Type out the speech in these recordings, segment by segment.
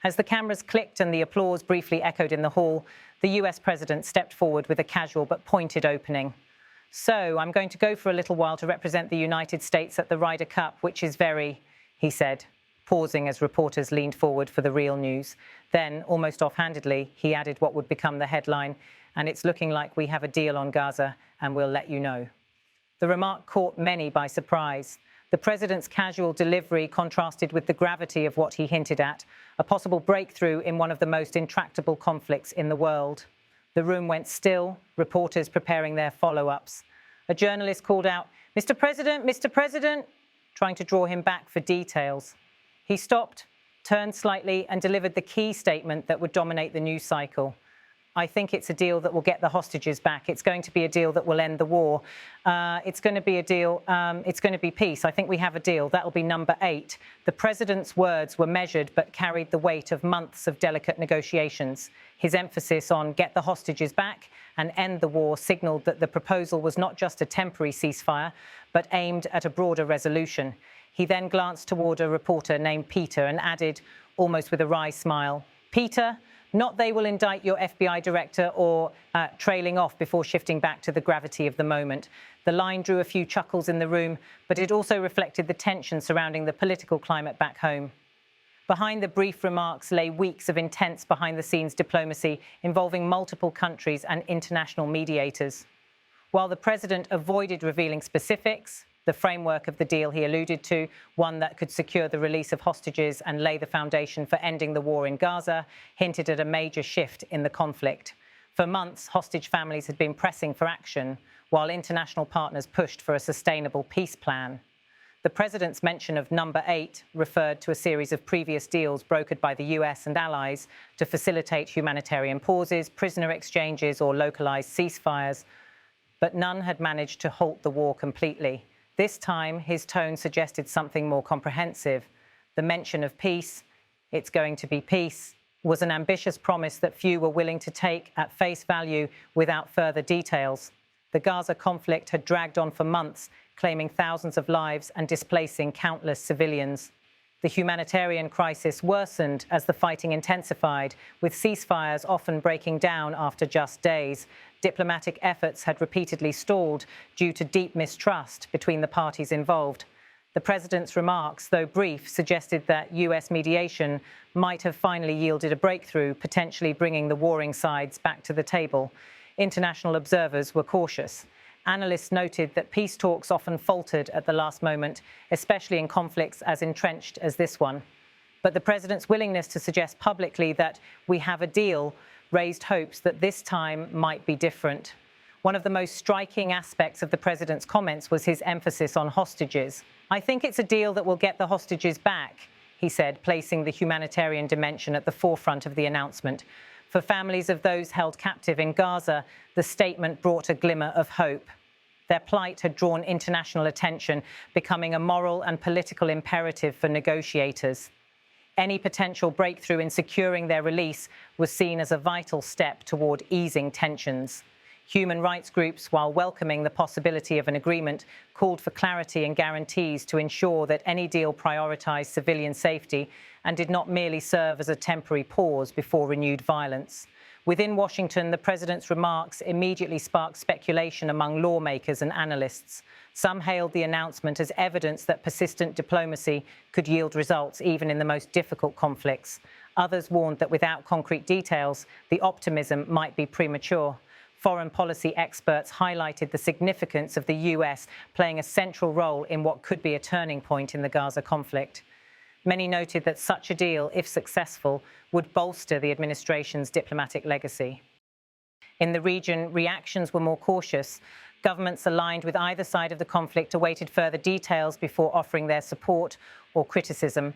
As the cameras clicked and the applause briefly echoed in the hall, the US president stepped forward with a casual but pointed opening. "So, I'm going to go for a little while to represent the United States at the Ryder Cup, which is very," he said, pausing as reporters leaned forward for the real news. Then, almost offhandedly, he added what would become the headline, "And it's looking like we have a deal on Gaza, and we'll let you know." The remark caught many by surprise. The president's casual delivery contrasted with the gravity of what he hinted at, a possible breakthrough in one of the most intractable conflicts in the world. The room went still, reporters preparing their follow-ups. A journalist called out, Mr. President," trying to draw him back for details. He stopped, turned slightly, and delivered the key statement that would dominate the news cycle. "I think it's a deal that will get the hostages back. It's going to be a deal that will end the war. It's going to be a deal, it's going to be peace. I think we have a deal. That'll be number 8. The president's words were measured but carried the weight of months of delicate negotiations. His emphasis on get the hostages back and end the war signaled that the proposal was not just a temporary ceasefire, but aimed at a broader resolution. He then glanced toward a reporter named Peter and added, almost with a wry smile, "Peter, not they will indict your FBI director," or trailing off before shifting back to the gravity of the moment. The line drew a few chuckles in the room, but it also reflected the tension surrounding the political climate back home. Behind the brief remarks lay weeks of intense behind-the-scenes diplomacy involving multiple countries and international mediators. While the president avoided revealing specifics, the framework of the deal he alluded to, one that could secure the release of hostages and lay the foundation for ending the war in Gaza, hinted at a major shift in the conflict. For months, hostage families had been pressing for action, while international partners pushed for a sustainable peace plan. The president's mention of number 8 referred to a series of previous deals brokered by the US and allies to facilitate humanitarian pauses, prisoner exchanges, or localized ceasefires, but none had managed to halt the war completely. This time, his tone suggested something more comprehensive. The mention of peace, "it's going to be peace," was an ambitious promise that few were willing to take at face value without further details. The Gaza conflict had dragged on for months, claiming thousands of lives and displacing countless civilians. The humanitarian crisis worsened as the fighting intensified, with ceasefires often breaking down after just days. Diplomatic efforts had repeatedly stalled due to deep mistrust between the parties involved. The president's remarks, though brief, suggested that US mediation might have finally yielded a breakthrough, potentially bringing the warring sides back to the table. International observers were cautious. Analysts noted that peace talks often faltered at the last moment, especially in conflicts as entrenched as this one. But the president's willingness to suggest publicly that we have a deal raised hopes that this time might be different. One of the most striking aspects of the president's comments was his emphasis on hostages. "I think it's a deal that will get the hostages back," he said, placing the humanitarian dimension at the forefront of the announcement. For families of those held captive in Gaza, the statement brought a glimmer of hope. Their plight had drawn international attention, becoming a moral and political imperative for negotiators. Any potential breakthrough in securing their release was seen as a vital step toward easing tensions. Human rights groups, while welcoming the possibility of an agreement, called for clarity and guarantees to ensure that any deal prioritized civilian safety and did not merely serve as a temporary pause before renewed violence. Within Washington, the president's remarks immediately sparked speculation among lawmakers and analysts. Some hailed the announcement as evidence that persistent diplomacy could yield results even in the most difficult conflicts. Others warned that without concrete details, the optimism might be premature. Foreign policy experts highlighted the significance of the US playing a central role in what could be a turning point in the Gaza conflict. Many noted that such a deal, if successful, would bolster the administration's diplomatic legacy. In the region, reactions were more cautious. Governments aligned with either side of the conflict awaited further details before offering their support or criticism.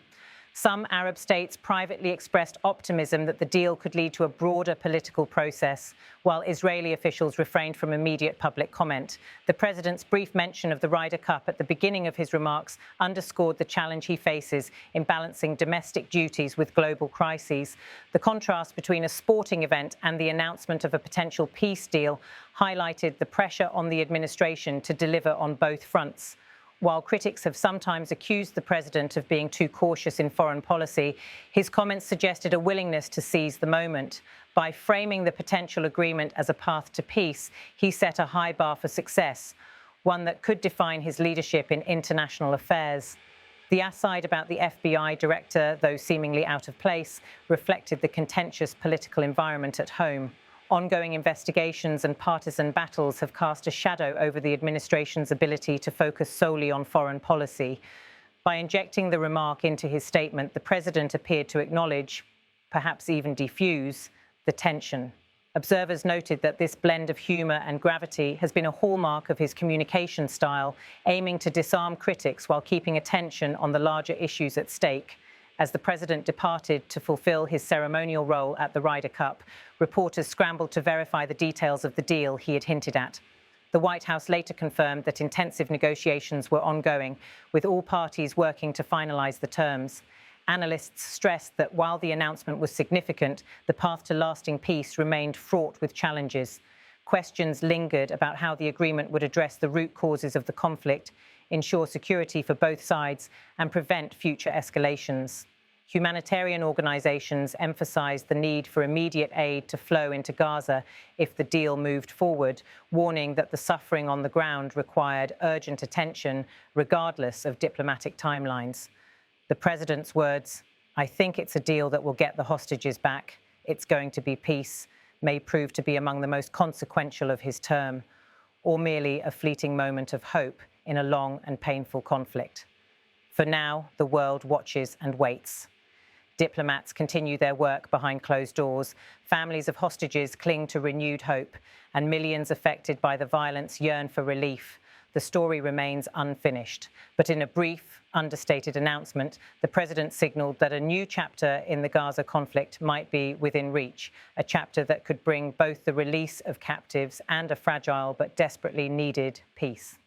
Some Arab states privately expressed optimism that the deal could lead to a broader political process, while Israeli officials refrained from immediate public comment. The president's brief mention of the Ryder Cup at the beginning of his remarks underscored the challenge he faces in balancing domestic duties with global crises. The contrast between a sporting event and the announcement of a potential peace deal highlighted the pressure on the administration to deliver on both fronts. While critics have sometimes accused the president of being too cautious in foreign policy, his comments suggested a willingness to seize the moment. By framing the potential agreement as a path to peace, he set a high bar for success, one that could define his leadership in international affairs. The aside about the FBI director, though seemingly out of place, reflected the contentious political environment at home. Ongoing investigations and partisan battles have cast a shadow over the administration's ability to focus solely on foreign policy. By injecting the remark into his statement, the president appeared to acknowledge, perhaps even defuse, the tension. Observers noted that this blend of humour and gravity has been a hallmark of his communication style, aiming to disarm critics while keeping attention on the larger issues at stake. As the president departed to fulfill his ceremonial role at the Ryder Cup, reporters scrambled to verify the details of the deal he had hinted at. The White House later confirmed that intensive negotiations were ongoing, with all parties working to finalise the terms. Analysts stressed that while the announcement was significant, the path to lasting peace remained fraught with challenges. Questions lingered about how the agreement would address the root causes of the conflict, ensure security for both sides, and prevent future escalations. Humanitarian organisations emphasised the need for immediate aid to flow into Gaza if the deal moved forward, warning that the suffering on the ground required urgent attention regardless of diplomatic timelines. The president's words, "I think it's a deal that will get the hostages back. It's going to be peace," may prove to be among the most consequential of his term, or merely a fleeting moment of hope in a long and painful conflict. For now, the world watches and waits. Diplomats continue their work behind closed doors, families of hostages cling to renewed hope, and millions affected by the violence yearn for relief. The story remains unfinished, but in a brief, understated announcement, the president signalled that a new chapter in the Gaza conflict might be within reach, a chapter that could bring both the release of captives and a fragile but desperately needed peace.